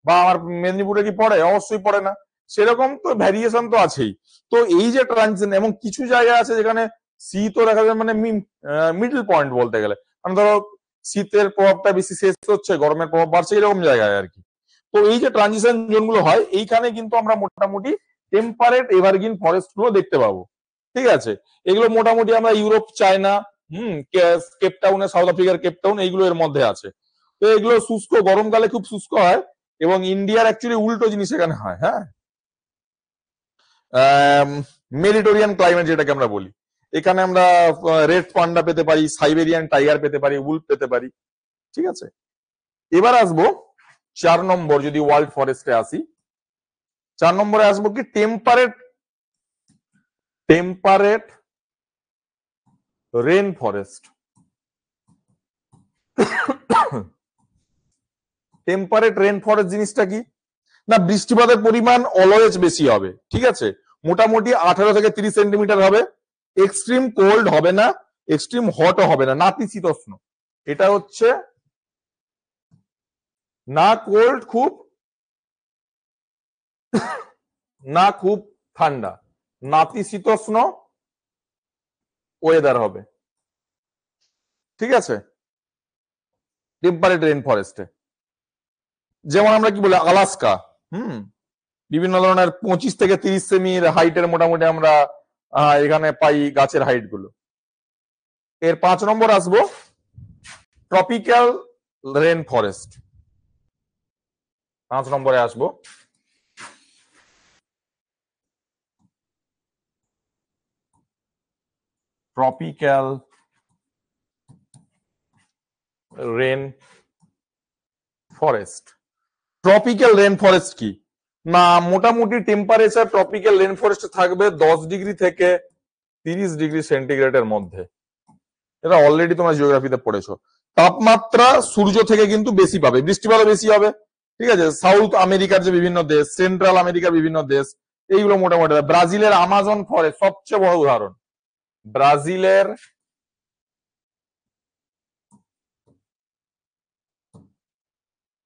বা আমার মেদিনীপুরে কি পড়ে? অবশ্যই পড়ে না। সেরকম তো ভ্যারিয়েশন তো আছেই। তো এই যে ট্রানজিশন, এবং কিছু জায়গা আছে যেখানে শীতও দেখা যায়, মানে মিডল পয়েন্ট বলতে গেলে, মানে ধরো শীতের প্রভাবটা বেশি শেষ হচ্ছে, গরমের প্রভাব বাড়ছে, এরকম জায়গায় আর কি। তো এই যে ট্রানজিশন জোন গুলো হয়, এইখানে কিন্তু আমরা মোটামুটি টেম্পারেট এভারগ্রিন ফরেস্ট গুলো দেখতে পাবো। ঠিক আছে, এগুলো মোটামুটি আমরা ইউরোপ, চায়না, কেপটাউনে, সাউথ আফ্রিকার কেপটাউন, এইগুলো এর মধ্যে আছে। তো এগুলো শুষ্ক, গরমকালে খুব শুষ্ক হয়, এবং ইন্ডিয়ার অ্যাকচুয়ালি উল্টো জিনিস এখানে হয়। হ্যাঁ, মেডিটেরিয়ান ক্লাইমেট যেটাকে আমরা বলি, এখানে আমরা রেড পান্ডা পেতে পারি, সাইবেরিয়ান টাইগার পেতে পারি, উল্ফ পেতে পারি। ঠিক আছে, এবার আসবো 4 নম্বর, যদি ওয়ার্ল্ড ফরেস্টে আসি, 4 নম্বরে আসবো কি temperate rain forest. Temperate rain forest জিনিসটা কি না, বৃষ্টিপাতের পরিমাণ অলওয়েজ বেশি হবে। ঠিক আছে, মোটামুটি 18 থেকে 30 সেন্টিমিটার হবে। এক্সট্রিম কোল্ড হবে না, এক্সট্রিম হটও হবে না, নাতিশীতোষ্ণ। এটা হচ্ছে না কোল্ড খুব, না খুব ঠান্ডা, নাতিশীতোষ্ণ ওয়েদার হবে। ঠিক আছে, টেম্পারেট রেন ফরেস্টে, যেমন আমরা কি বলি আলাস্কা, বিভিন্ন ধরনের 25 থেকে 30 সেমির হাইটের মোটামুটি আমরা এখানে পাই গাছের হাইট গুলো। এর 5 নম্বর আসবো ট্রপিক্যাল রেন ফরেস্ট। 5 নম্বরে আসবো tropical rain forest. Tropical rain forest কি না, মোটামুটি টেম্পারেচার ট্রপিক্যাল রেন ফরেস্ট থাকবে 10 ডিগ্রি থেকে 30 ডিগ্রি সেন্টিগ্রেডের মধ্যে। এটা অলরেডি তোমরা জিওগ্রাফিতে পড়েছো। তাপমাত্রা সূর্য থেকে কিন্তু বেশি পাবে, বৃষ্টিপাতও বেশি হবে। ঠিক আছে, সাউথ আমেরিকার যে বিভিন্ন দেশ, সেন্ট্রাল আমেরিকার বিভিন্ন দেশ, এইগুলো মোটামুটি। ব্রাজিলের আমাজন ফরেস্ট সবচেয়ে বড় উদাহরণ। ব্রাজিলের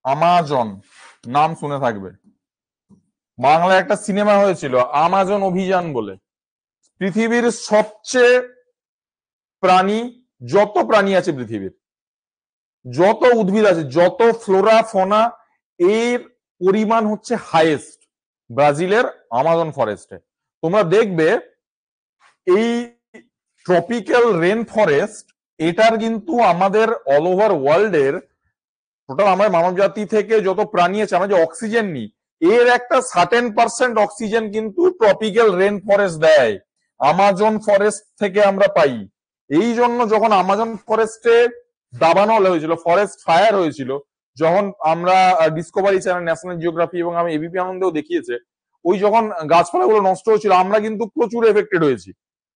আমাজন নাম শুনে থাকবে, বাংলায় একটা সিনেমা হয়েছিল আমাজন অভিযান বলে। পৃথিবীর সবচেয়ে প্রাণী, যত প্রাণী আছে পৃথিবীর, যত উদ্ভিদ আছে, যত ফ্লোরা ফোনা, এর পরিমাণ হচ্ছে হাইয়েস্ট ব্রাজিলের আমাজন ফরেস্টে। তোমরা দেখবে এই ট্রপিক্যাল রেন ফরেস্ট, এটার কিন্তু আমাদের অল ওভার ওয়ার্ল্ডের টোটাল আমরা মানব জাতি থেকে যত প্রাণী আছে, আমরা যে অক্সিজেন নিই, এর একটা সার্টেন% অক্সিজেন কিন্তু ট্রপিক্যাল রেন ফরেস্ট দেয়, আমাজন ফরেস্ট থেকে আমরা পাই। এই জন্য যখন আমাজন ফরেস্টে দাবানো হয়েছিল, ফরেস্ট ফায়ার হয়েছিল, যখন আমরা ডিসকভারি চ্যানেল, ন্যাশনাল জিওগ্রাফি এবং আমি এবিপি আনন্দেও দেখিয়েছে, ওই যখন গাছপালাগুলো নষ্ট হয়েছিল, আমরা কিন্তু প্রচুর এফেক্টেড হয়েছি।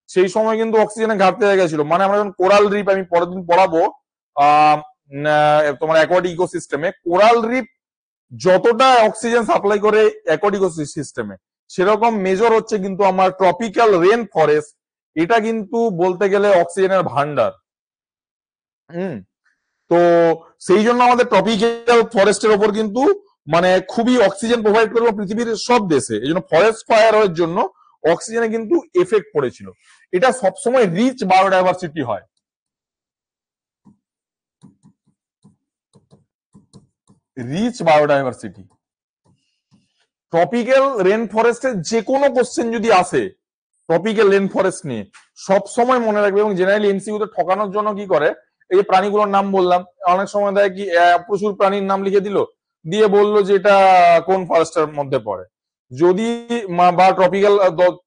সেই সময় কিন্তু অক্সিজেনের ঘাটতি হয়ে গেছিল। মানে আমরা যখন কোরাল রিপ, আমি পরের দিন পড়াবো তোমার অ্যাকোয়াটিক ইকোসিস্টেমে, কোরাল রিপ যতটা অক্সিজেন সাপ্লাই করে অ্যাকোয়াটিক ইকোসিস্টেমে, সেরকম মেজর হচ্ছে কিন্তু আমার ট্রপিক্যাল রেন ফরেস্ট। এটা কিন্তু বলতে গেলে অক্সিজেনের ভান্ডার। তো সেই জন্য আমাদের ট্রপিক্যাল ফরেস্টের ওপর কিন্তু মানে খুবই অক্সিজেন প্রোভাইড করবে পৃথিবীর সব দেশে। এই জন্য ফরেস্ট ফায়ার এর জন্য অক্সিজেনে কিন্তু এফেক্ট পড়েছিল। এটা সবসময় রিচ বায়োডাইভার্সিটি হয়, রিচ বায়োডাইভার্সিটি। ট্রপিক্যাল রেন ফরেস্টের যে কোনো কোশ্চেন যদি আসে ট্রপিক্যাল রেন ফরেস্ট নিয়ে, সব সময় মনে রাখবে। এবং জেনারেলি এমসিকিউতে ঠকানোর জন্য কি করে, এই যে প্রাণীগুলোর নাম বললাম, অনেক সময় দেয় কি প্রচুর প্রাণীর নাম লিখে দিল, দিয়ে বললো যে এটা কোন ফরেস্টের মধ্যে পড়ে। যদি বা ট্রপিক্যাল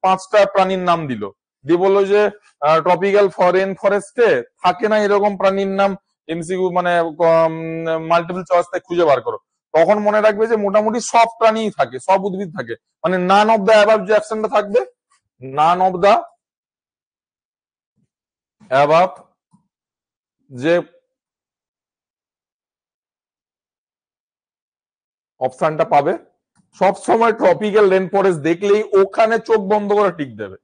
5টা প্রাণীর নাম দিল, দিয়ে বললো যে ট্রপিক্যাল রেন ফরেস্টে থাকে না এরকম প্রাণীর নাম, এমসিকিউ মানে মাল্টিপল চয়েস থেকে খুঁজে বার করো। তখন মনে রাখবে যে মোটামুটি সব প্রাণী থাকে, সব উদ্ভিদ থাকে, মানে নান অফ দ্য অ্যাবাভ যে অ্যাকশনটা থাকবে, নান অফ দ্য অ্যাবাভ যে অপশনটা পাবে, সব সময় ট্রপিক্যাল রেন ফরেস্ট দেখলেই ওখানে চোখ বন্ধ করে টিক দেবে।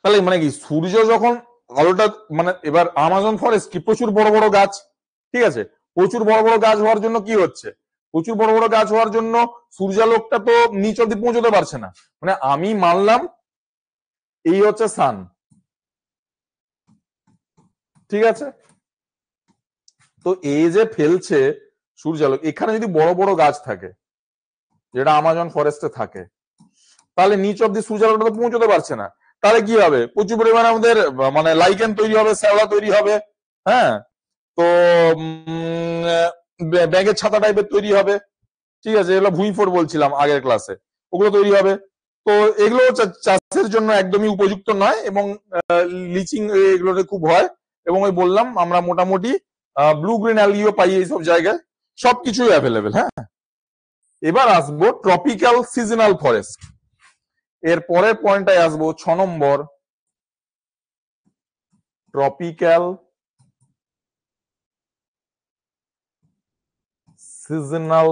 তাহলে মানে কি, সূর্য যখন আলোটা মানে, এবার আমাজন ফরেস্ট কি প্রচুর বড় বড় গাছ, ঠিক আছে, প্রচুর বড় বড় গাছ হওয়ার জন্য কি হচ্ছে, প্রচুর বড় বড় গাছ হওয়ার জন্য সূর্যালোকটা তো নিচ অব্দি পৌঁছতে পারছে না। মানে আমি মানলাম এই হচ্ছে সান, ঠিক আছে, তো এই যে ফেলছে সূর্যালোক, এখানে যদি বড় বড় গাছ থাকে, যেটা আমাজন ফরেস্টে থাকে, তাহলে নিচ অব্দি সূর্যালোকটা তো পৌঁছতে পারছে না। তাহলে কি হবে, প্রচুর পরিমাণে আমাদের মানে লাইকেন তৈরি হবে, শ্যাওলা তৈরি হবে, হ্যাঁ, তো ব্যাগের ছাতা টাইপের তৈরি হবে, ঠিক আছে, এগুলো ভুঁইফোর বলছিলাম আগের ক্লাসে, ওগুলো তৈরি হবে। তো এগুলো চাষের জন্য একদমই উপযুক্ত নয়, এবং লিচিং এগুলোতে খুব হয়। এবং ওই বললাম আমরা মোটামুটি ব্লু গ্রিন অ্যালগিও পাই এইসব জায়গায়, সবকিছুই অ্যাভেলেবেল। হ্যাঁ, এবার আসবো ট্রপিক্যাল সিজনাল ফরেস্ট। এর পরের পয়েন্টটায় আসবো 6 নম্বর, ট্রপিক্যাল সিজনাল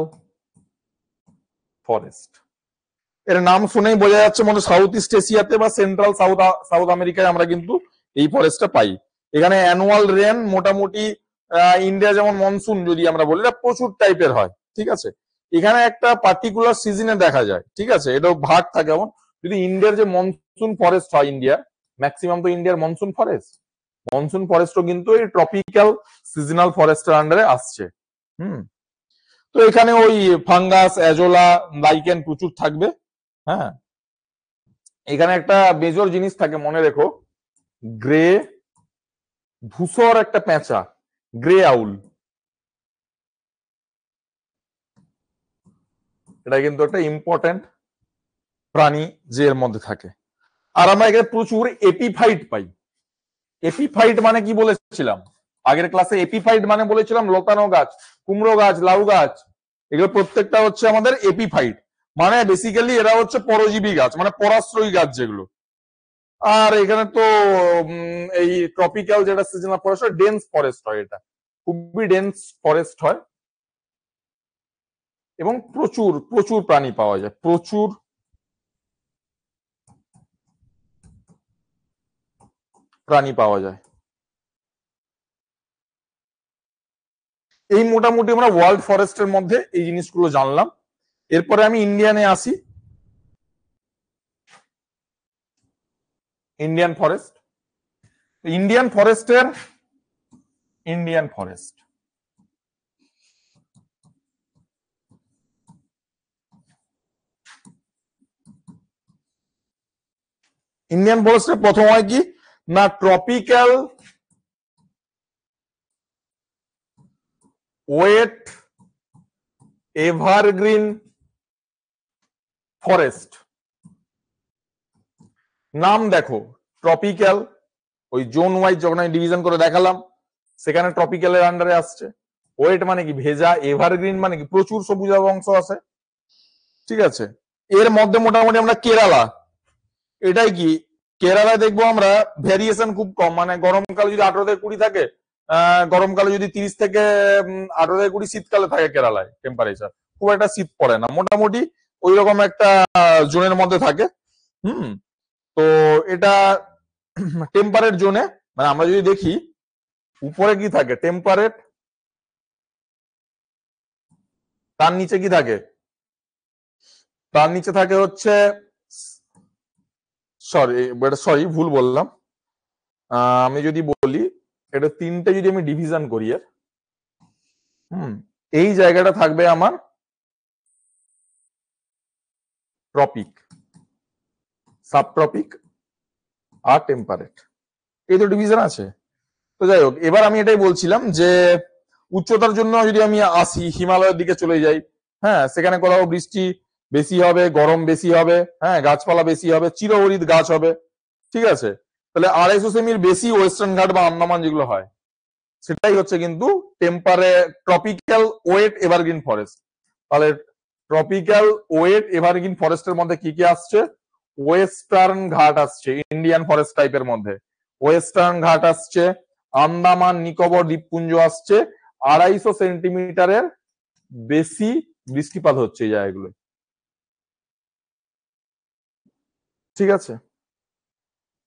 ফরেস্ট। এর নাম শুনেই বোঝা যাচ্ছে মনে সাউথ ইস্ট এশিয়াতে বা সেন্ট্রাল সাউথ আমেরিকায় আমরা কিন্তু এই ফরেস্টটা পাই। এখানে অ্যানুয়াল রেন মোটামুটি ইন্ডিয়া যেমন মনসুন যদি আমরা বলি, এটা প্রচুর টাইপের হয়, ঠিক আছে, এখানে একটা পার্টিকুলার সিজনে দেখা যায়, ঠিক আছে, এটাও ভাগ থাকে। যেমন যদি ইন্ডিয়ার যে মনসুন ফরেস্ট হয়, ইন্ডিয়া ম্যাক্সিমাম তো ইন্ডিয়ার মনসুন ফরেস্টও কিন্তু এই ট্রপিক্যাল সিজনাল ফরেস্টের আন্ডারে আসছে। তো এখানে ওই ফাঙ্গাস, অ্যাজোলা, লাইকেন প্রচুর থাকবে। হ্যাঁ, এখানে একটা মেজর জিনিস থাকে মনে রেখো, গ্রে ধূসর একটা পেঁচা, গ্রে আউল, এটা কিন্তু একটা ইম্পর্টেন্ট প্রাণী যে এর মধ্যে থাকে। আর আমরা এখানে প্রচুর এপিফাইট পাই। এপিফাইট মানে কি বলেছিলাম আগের ক্লাসে, এপিফাইট মানে বলেছিলাম লতানো গাছ, কুমড়ো গাছ, লাউ গাছ, এগুলো প্রত্যেকটা হচ্ছে আমাদের এপিফাইট। মানে বেসিক্যালি এরা হচ্ছে পরজীবী গাছ, মানে পরাশ্রয়ী গাছ যেগুলো। আর এখানে তো এই ট্রপিক্যাল যেটা সিজনাল ফরেস্ট হয়, ডেন্স ফরেস্ট হয়, এটা খুবই ডেন্স ফরেস্ট হয় এবং প্রচুর প্রচুর প্রাণী পাওয়া যায়, প্রচুর প্রাণী পাওয়া যায়। এই মোটামুটি আমরা ওয়ার্ল্ড ফরেস্টের মধ্যে এই জিনিসগুলো জানলাম। এরপরে আমি ইন্ডিয়ানে আসি। ইন্ডিয়ান ফরেস্ট, ইন্ডিয়ান ফরেস্টের ইন্ডিয়ান ফরেস্ট ইন্ডিয়ান ফরেস্টের প্রথম হয় কি না, ট্রপিক্যাল ওয়েট এভারগ্রিন ফরেস্ট। নাম দেখো, ট্রপিক্যাল, ওই জোন ওয়াইজ যখন আমি ডিভিশন করে দেখালাম সেখানে ট্রপিক্যালের আন্ডারে আসছে। ওয়েট মানে কি ভেজা, এভারগ্রিন মানে কি প্রচুর সবুজ অংশ আছে, ঠিক আছে। এর মধ্যে মোটামুটি আমরা কেরালা, এটাই কি কেরালায় দেখবো আমরা ভ্যারিয়েশন খুব কম, মানে গরমকালে যদি 18 থেকে 20 থাকে, গরমকালে যদি 30 থেকে 18 থেকে 20, শীতকালে থাকে কেরালায় টেম্পারেচার খুব একটা শীত পড়ে না, মোটামুটি ওই রকম একটা জোনের মধ্যে থাকে। তো এটা টেম্পারেট জোনে, মানে আমরা যদি দেখি উপরে কি থাকে টেম্পারেট, তার নিচে কি থাকে, তার নিচে থাকে হচ্ছে, সরি ভুল বললাম, আমি যদি বলি এটা তিনটে যদি আমি ডিভিশন করি এর, এই জায়গাটা থাকবে আমার ট্রপিক, সাবট্রপিক আর টেম্পারেট, এই তো ডিভিশন আছে। তো যাই হোক, এবার আমি এটাই বলছিলাম যে উচ্চতার জন্য যদি আমি আসি, হিমালয়ের দিকে চলে যাই, হ্যাঁ সেখানে কোথাও বৃষ্টি বেশি হবে, গরম বেশি হবে, হ্যাঁ গাছপালা বেশি হবে, চিরহরিৎ গাছ হবে, ঠিক আছে। তাহলে 250 সেমির বেশি ওয়েস্টার্ন ঘাট বা আন্দামান যেগুলো হয়, সেটাই হচ্ছে কিন্তু ট্রপিক্যাল ওয়েট এভারগ্রিন ফরেস্ট। তাহলে ট্রপিক্যাল ওয়েট এভারগ্রিন ফরেস্টের মধ্যে কি কি আসছে, ওয়েস্টার্ন ঘাট আসছে ইন্ডিয়ান ফরেস্ট টাইপের মধ্যে, ওয়েস্টার্ন ঘাট আসছে, আন্দামান নিকোবর দ্বীপপুঞ্জ আসছে, 250 সেন্টিমিটারের বেশি বৃষ্টিপাত হচ্ছে এই জায়গাগুলো, ঠিক আছে।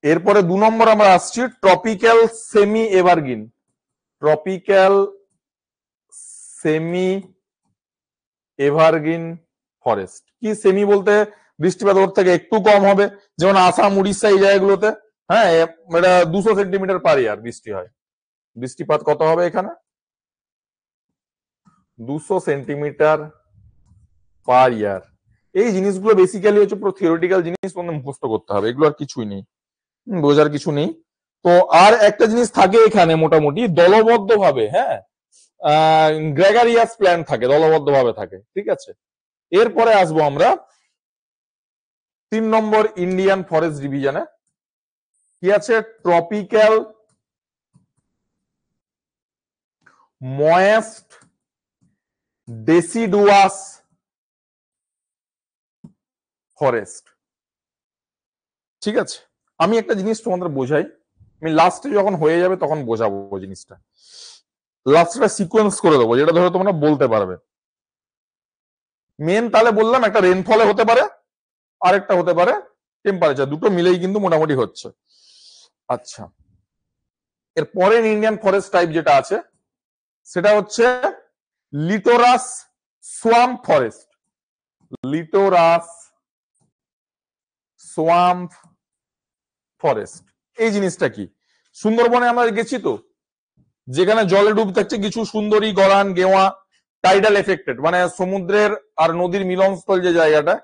এরপরে 2 নম্বর আমরা আসছি tropical semi evergreen, tropical semi evergreen forest. কি সেমি বলতে, বৃষ্টিপাত ওর থেকে একটু কম হবে, যেমন আসাম উড়িষ্যা এই জায়গাগুলোতে, হ্যাঁ এটা 200 সেন্টিমিটার পার ইয়ার বৃষ্টি হয়। বৃষ্টিপাত কত হবে এখানে, 200 সেন্টিমিটার পার ইয়ার। এই জিনিসগুলো বেসিক্যালি হচ্ছে পুরো থিওরিটিক্যাল জিনিস, তোমাদের মুখস্থ করতে হবে, এগুলো আর কিছুই নেই, বোঝার কিছু নেই। তো আর একটা জিনিস থাকে এখানে মোটামুটি দলবদ্ধ ভাবে, হ্যাঁ গ্রেগারিয়াস প্ল্যান থাকে, দলবদ্ধ ভাবে থাকে, ঠিক আছে। এরপরে আসবো আমরা 3 নম্বর ইন্ডিয়ান ফরেস্ট ডিভিশনে, কি আছে, ট্রপিক্যাল ময়েস্ট ডেসিডুয়াস ফরেস্ট, ঠিক আছে। আমি একটা জিনিস তোমাদের বোঝাই, আমি লাস্টে যখন হয়ে যাবে তখন বোঝাবো জিনিসটা, লাস্টটা সিকোয়েন্স করে দেবো যেটা ধরো তোমরা বলতে পারবে। মেন তাহলে বললাম একটা রেনফলে হতে পারে, আরেকটা হতে পারে টেম্পারেচার, দুটো মিলেই কিন্তু মোটামুটি হচ্ছে। আচ্ছা, এর পরের ইন্ডিয়ান ফরেস্ট টাইপ যেটা আছে সেটা হচ্ছে লিটোরাস সোয়াম্প ফরেস্ট, লিটোরাস সোয়াম্প ফরেস্ট। এই জিনিসটা কি, সুন্দরবনে আমরা গেছি তো, যেখানে জলে ডুব থাকছে কিছু সুন্দরী গরান গেওয়া, টাইডাল এফেক্টেড, মানে সমুদ্রের আর নদীর মিলনস্থল যে জায়গাটা,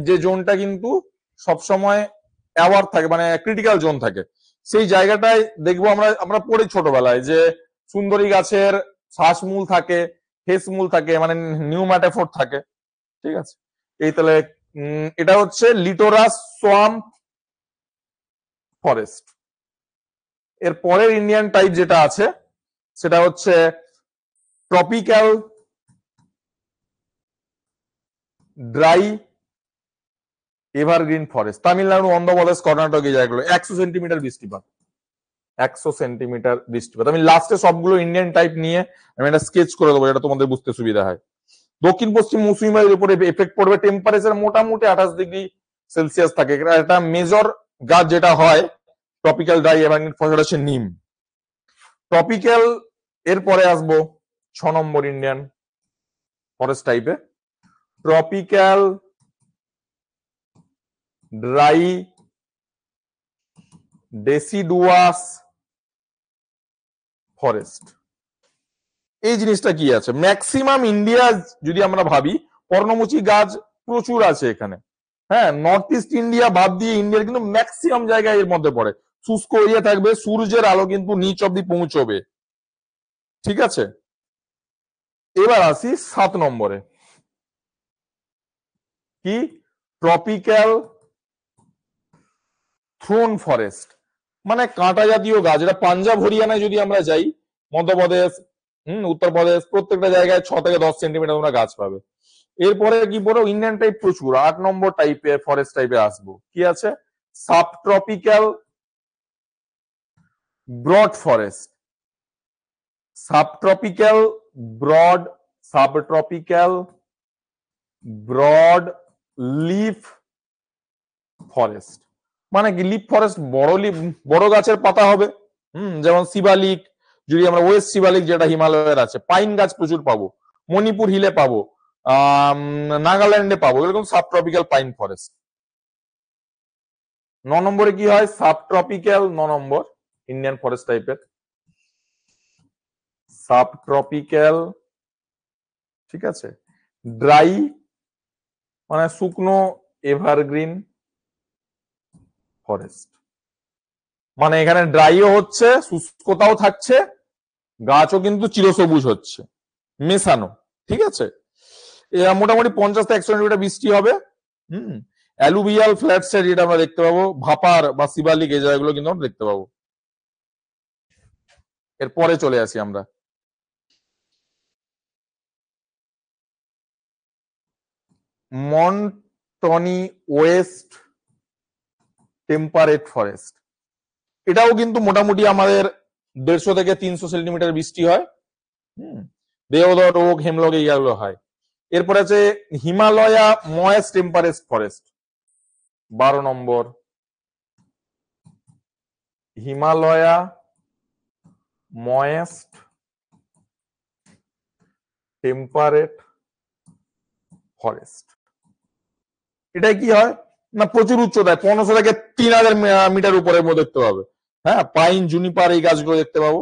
যে জোনটা কিন্তু সবসময় অ্যাওয়ার থাকে, মানে ক্রিটিক্যাল জোন থাকে, সেই জায়গাটায় দেখবো আমরা পড়ি ছোটবেলায় যে সুন্দরী গাছের শ্বাসমূল থাকে, হেসমূল থাকে, মানে নিউম্যাটাফোর থাকে, ঠিক আছে। এই তাহলে এটা হচ্ছে লিটোরাস সোয়াম্প ফরেস্ট। এর পরের ইন্ডিয়ান টাইপ যেটা আছে সেটা হচ্ছে tropical dry evergreen forest, Tamil Nadu, Andhra Pradesh, Karnataka, এই জায়গাগুলো 100 সেন্টিমিটার বৃষ্টিপাত, 100 সেন্টিমিটার বৃষ্টিপাত। আমি লাস্টে সবগুলো ইন্ডিয়ান টাইপ নিয়ে আমি একটা স্কেচ করে দেবো, এটা তোমাদের বুঝতে সুবিধা হয়। দক্ষিণ পশ্চিম মৌসুমী বায়ুর উপরে এফেক্ট পড়বে, টেম্পারেচার মোটামুটি 28 ডিগ্রি সেলসিয়াস থাকে। একটা মেজর গাছ যেটা হয় ট্রপিক্যাল ড্রাই এভারগ্রিন ফরেস্ট হচ্ছে নিম। ট্রপিক্যাল এরপরে আসবো 6 নম্বর ইন্ডিয়ান ফরেস্ট টাইপে, ট্রপিক্যাল ড্রাই ডেসিডুয়াস ফরেস্ট। এই জিনিসটা কি আছে, ম্যাক্সিমাম ইন্ডিয়া যদি আমরা ভাবি পর্ণমোচী গাছ প্রচুর আছে এখানে। হ্যাঁ, নর্থ ইস্ট ইন্ডিয়া বাদ দিয়ে ইন্ডিয়ার কিন্তু ম্যাক্সিমাম জায়গায় এর মধ্যে পড়ে। শুষ্ক এরিয়া থাকবে, সূর্যের আলো কিন্তু নিচ অব্দি পৌঁছবে। ঠিক আছে, এবার আসি 7 নম্বরে, কি ট্রপিক্যাল থ্রোন ফরেস্ট, মানে কাঁটা জাতীয় গাছ। এটা পাঞ্জাব হরিয়ানায় যদি আমরা যাই, মধ্যপ্রদেশ, উত্তরপ্রদেশ, প্রত্যেকটা জায়গায় 6 থেকে 10 সেন্টিমিটার তোমরা গাছ পাবে। এরপরে কি বলো, ইন্ডিয়ান টাইপ প্রচুর, 8 নম্বর টাইপে ফরেস্ট টাইপে আসবো, কি আছে subtropical broad forest, subtropical broad, subtropical broad leaf forest. মানে কি লিফ ফরেস্ট, বড় লিফ, বড় গাছের পাতা হবে। যেমন শিবালিক, যদি আমরা ওয়েস্ট শিবালিক যেটা হিমালয়ের আছে, পাইন গাছ প্রচুর পাবো, মণিপুর হিলে পাবো, নাগাল্যান্ডে পাবো, এরকম সাবট্রপিক্যাল পাইন ফরেস্ট। 9 নম্বরে কি হয়, সাবট্রপিক্যাল, 9 নম্বর ইন্ডিয়ান ফরেস্ট টাইপের সাবট্রপিক্যাল, ঠিক আছে, ড্রাই মানে শুকনো এভারগ্রিন ফরেস্ট। মানে এখানে ড্রাইও হচ্ছে, শুষ্কতাও থাকছে, গাছও কিন্তু চিরসবুজ হচ্ছে, মেশানো। ঠিক আছে, মোটামুটি 50 থেকে 100 সেন্টিমিটার বৃষ্টি হবে। অ্যালুভিয়াল ফ্ল্যাটস যেটা আমরা দেখতে পাবো, ভাপার বা শিবালিক, এই জায়গাগুলো কিন্তু আমরা দেখতে পাবো। এরপরে চলে আসি আমরা মনটনি ওয়েস্ট টেম্পারেট ফরেস্ট। এটাও কিন্তু মোটামুটি আমাদের 150 থেকে 300 সেন্টিমিটার বৃষ্টি হয়। দেওধর, ওক, হেমলক, এইগুলো হয়। এরপরে আছে হিমালয়া ময়েস্ট টেম্পারেট ফরেস্ট, 12 নম্বর হিমালয়া ময়েস্ট টেম্পারেট ফরেস্ট। এটা কি হয় না, প্রচুর উচ্চতায় 1500 থেকে 3000 মিটার উপরের মধ্যে দেখতে পাবে। হ্যাঁ, পাইন, জুনিপার, এই গাছগুলো দেখতে পাবো।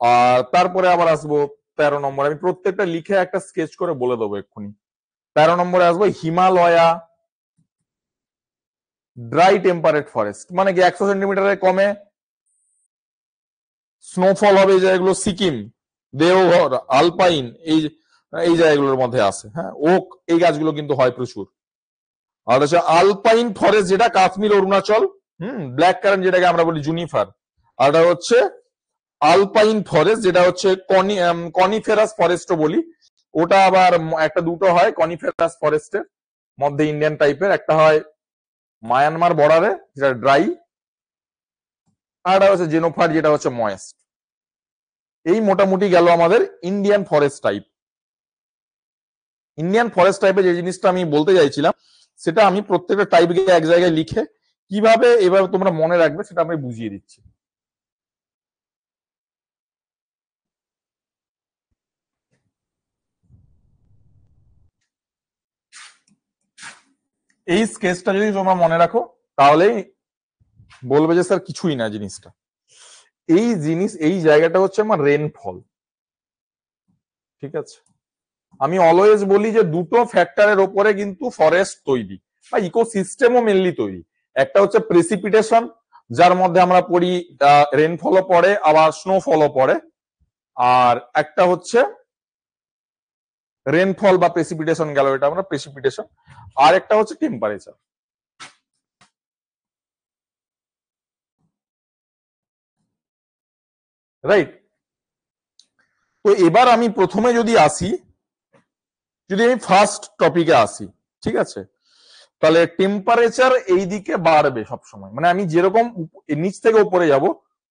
আর তারপরে আবার আসবো 13 নম্বর, আমি প্রত্যেকটা লিখে একটা স্কেচ করে বলে দেবো এক্ষুনি। 13 নম্বরে আসবো হিমালয়া ড্রাই টেম্পারেট ফরেস্ট। মানে কি 100 সেন্টিমিটারের কমে স্নোফল হবে এই জায়গাগুলো, সিকিম, দেওঘর, আলপাইন, এই জায়গাগুলোর মধ্যে আছে। হ্যাঁ, ওক, এই গাছগুলো কিন্তু হয় প্রচুর। আর হচ্ছে আলপাইন ফরেস্ট যেটা কাশ্মীর, অরুণাচল, ব্ল্যাক কারেন্ট যেটাকে আমরা বলি জুনিফার। আর হচ্ছে আলপাইন ফরেস্ট যেটা হচ্ছে কনিফেরাস ফরেস্টও বলি, ওটা আবার একটা দুটো হয় কনিফেরাস ফরেস্টের মধ্যে ইন্ডিয়ান টাইপের, একটা হয় মায়ানমার বর্ডারে যেটা ড্রাই, আর হচ্ছে জেনোফার যেটা হচ্ছে ময়েস্ট। এই মোটামুটি গেল আমাদের Indian forest type. Indian forest টাইপে যে জিনিসটা আমি বলতে চাইছিলাম, সেটা আমি প্রত্যেকটা টাইপকে এক জায়গায় লিখে কিভাবে এবার তোমরা মনে রাখবে সেটা আমি বুঝিয়ে দিচ্ছি। এই স্কেচটা যদি তোমরা মনে রাখো তাহলেই বলবে যে স্যার কিছুই না জিনিসটা। এই জায়গাটা হচ্ছে আমার রেনফল। ঠিক আছে, আমি অলওয়েজ বলি যে দুটো ফ্যাক্টরের ওপরে কিন্তু ফরেস্ট তৈরি বা ইকোসিস্টেমও মেনলি তৈরি। একটা হচ্ছে প্রেসিপিটেশন, যার মধ্যে আমরা পড়ি রেনফলও পড়ে আবার স্নোফলও পড়ে, আর একটা হচ্ছে রেনফল বা প্রেসিপিটেশন গেল, এটা আমরা প্রেসিপিটেশন, আর একটা হচ্ছে টেম্পারেচার। রাইট, তো এবার আমি প্রথমে যদি আমি ফার্স্ট টপিকে আসি, ঠিক আছে, তাহলে টেম্পারেচার এই দিকে বাড়বে সবসময়, মানে আমি যেরকম নিচ থেকে উপরে যাব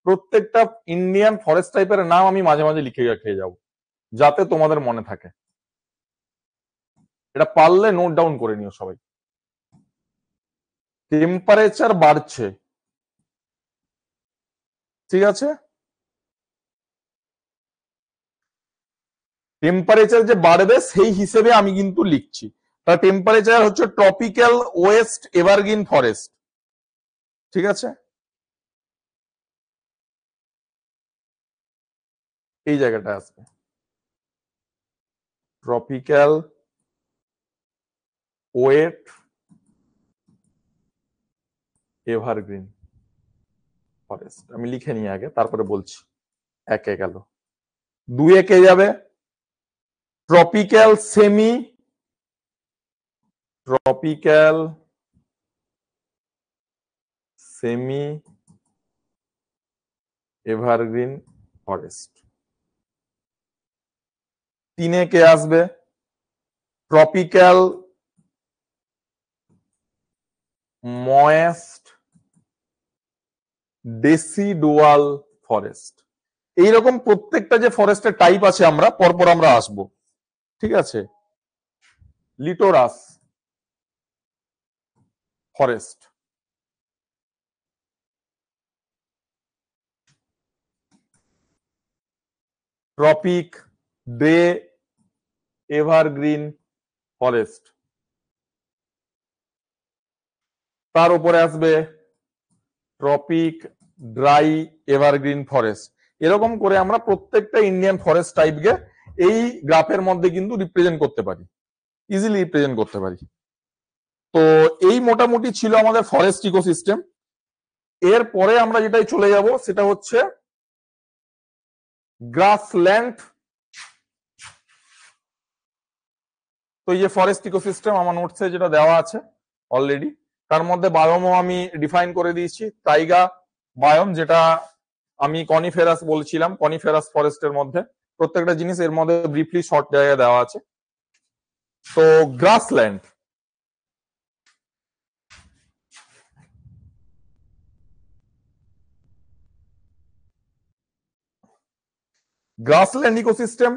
প্রত্যেকটা ইন্ডিয়ান ফরেস্ট টাইপের নাম আমি মাঝে মাঝে লিখে রেখে যাব যাতে তোমাদের মনে থাকে। এটা পারলে নোট ডাউন করে নিও সবাই। টেম্পারেচার বাড়ছে, ঠিক আছে? টেম্পারেচার যে বাড়বে সেই হিসেবে আমি কিন্তু লিখছি। তা টেম্পারেচার হচ্ছে ট্রপিক্যাল ওয়েস্ট এভারগ্রিন ফরেস্ট, ঠিক আছে? এই জায়গাটা আসবে ট্রপিক্যাল ওয়েট এভারগ্রিন ফরেস্ট। আমি লিখে নিই আগে, তারপরে বলছি। একে গেল, দুই একে যাবে ট্রপিক্যাল সেমি এভারগ্রিন ফরেস্ট। তিনে কে আসবে ট্রপিক্যাল ময়েস্ট ডেসিডুয়াল ফরেস্ট। এইরকম প্রত্যেকটা যে ফরেস্টের টাইপ আছে আমরা পরপর আমরা আসব, ঠিক আছে? Littoral forest, tropical evergreen forest, তার উপরে আসবে ট্রপিক ড্রাই এভারগ্রিন ফরেস্ট। এরকম করে আমরা প্রত্যেকটা ইন্ডিয়ান ফরেস্ট টাইপকে এই গ্রাফের মধ্যে কিন্তু রিপ্রেজেন্ট করতে পারি, ইজিলি রিপ্রেজেন্ট করতে পারি। তো এই মোটামুটি ছিল আমাদের ফরেস্ট ইকোসিস্টেম। এরপরে আমরা যেটাই চলে যাব সেটা হচ্ছে গ্রাসল্যান্ড। তো এই যে ফরেস্ট ইকোসিস্টেম আমার নোটসে যেটা দেওয়া আছে অলরেডি, তার মধ্যে বায়োমও আমি ডিফাইন করে দিয়েছি। টাইগা বায়োম, যেটা আমি কনিফেরাস বলছিলাম, কনিফেরাস ফরেস্টের মধ্যে প্রত্যেকটা জিনিস এর মধ্যে ব্রিফলি শর্ট জায়গায় দেওয়া আছে। তো grassland, grassland ecosystem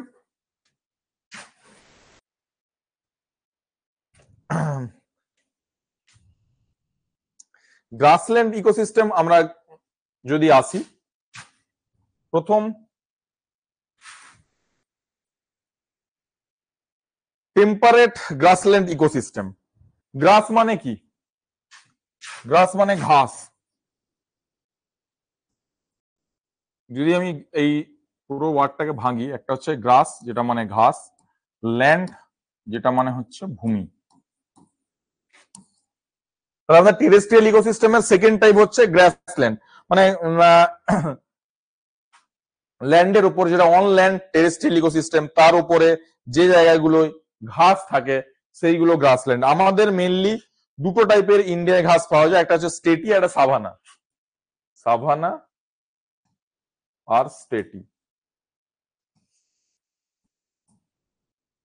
grassland ecosystem আমরা যদি আসি, প্রথম টেম্পারেট গ্রাসল্যান্ড ইকোসিস্টেম। গ্রাস মানে কি? গ্রাস মানে ঘাস। যদি আমি এই পুরো ওয়ার্ডটাকে ভাঙি, একটা হচ্ছে গ্রাস যেটা মানে ঘাস, ল্যান্ড যেটা মানে হচ্ছে ভূমি। তাহলে টেরেস্ট্রিয়াল ইকোসিস্টেমের সেকেন্ড টাইপ হচ্ছে গ্রাসল্যান্ড, মানে ল্যান্ডের উপর, যেটা অন ল্যান্ড টেরেস্ট্রিয়াল ইকোসিস্টেম, তার উপরে যে জায়গাগুলো ঘাস থাকে সেইগুলো গ্রাসল্যান্ড। আমাদের মেইনলি দুটো টাইপের ইন্ডিয়ায় ঘাস পাওয়া যায়, একটা হচ্ছে স্টেটি, একটা সাভানা। সাভানা আর স্টেটি,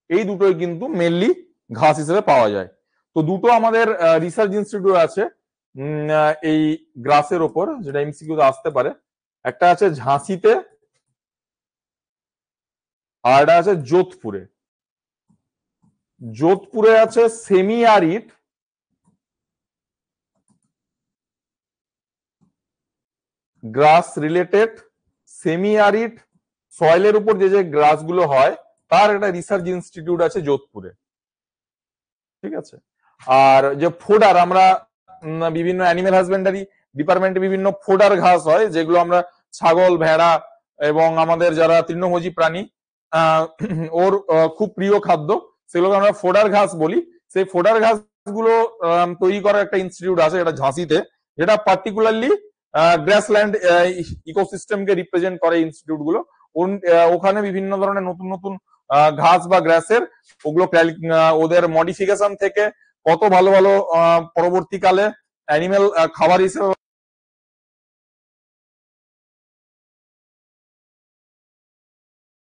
এই দুটোই কিন্তু মেইনলি ঘাস হিসেবে পাওয়া যায়। তো দুটো আমাদের রিসার্চ ইনস্টিটিউট আছে এই গ্রাসের ওপর, যেটা এমসিকিউতে আসতে পারে। একটা আছে ঝাঁসিতে আর একটা আছে যোধপুরে। যোধপুরে আছে সেমি আরিড গ্রাস রিলেটেড, সেমি আরিড সয়েলের উপর যে যে গ্রাস গুলো হয় তার একটা রিসার্চ ইনস্টিটিউট আছে যোধপুরে, ঠিক আছে? আর যে ফোডার, আমরা বিভিন্ন অ্যানিমেল হাজবেন্ডারি ডিপার্টমেন্টে বিভিন্ন ফোডার ঘাস হয় যেগুলো আমরা ছাগল, ভেড়া এবং আমাদের যারা তৃণভোজী প্রাণী ওর খুব প্রিয় খাদ্য, সেগুলোকে আমরা ফোডার ঘাস বলি। সেই ফোডার ঘাস গুলো তৈরি করার একটা ইনস্টিটিউট আছে, এটা ঝাঁসিতে, যেটা পার্টিকুলারলি গ্রাসল্যান্ড ইকোসিস্টেমকে রিপ্রেজেন্ট করে ইনস্টিটিউট গুলো। ওখানে বিভিন্ন ধরনের নতুন নতুন ঘাস বা গ্রাসের ওগুলো ওদের মডিফিকেশন থেকে কত ভালো ভালো পরবর্তীকালে অ্যানিমেল খাবার হিসেবে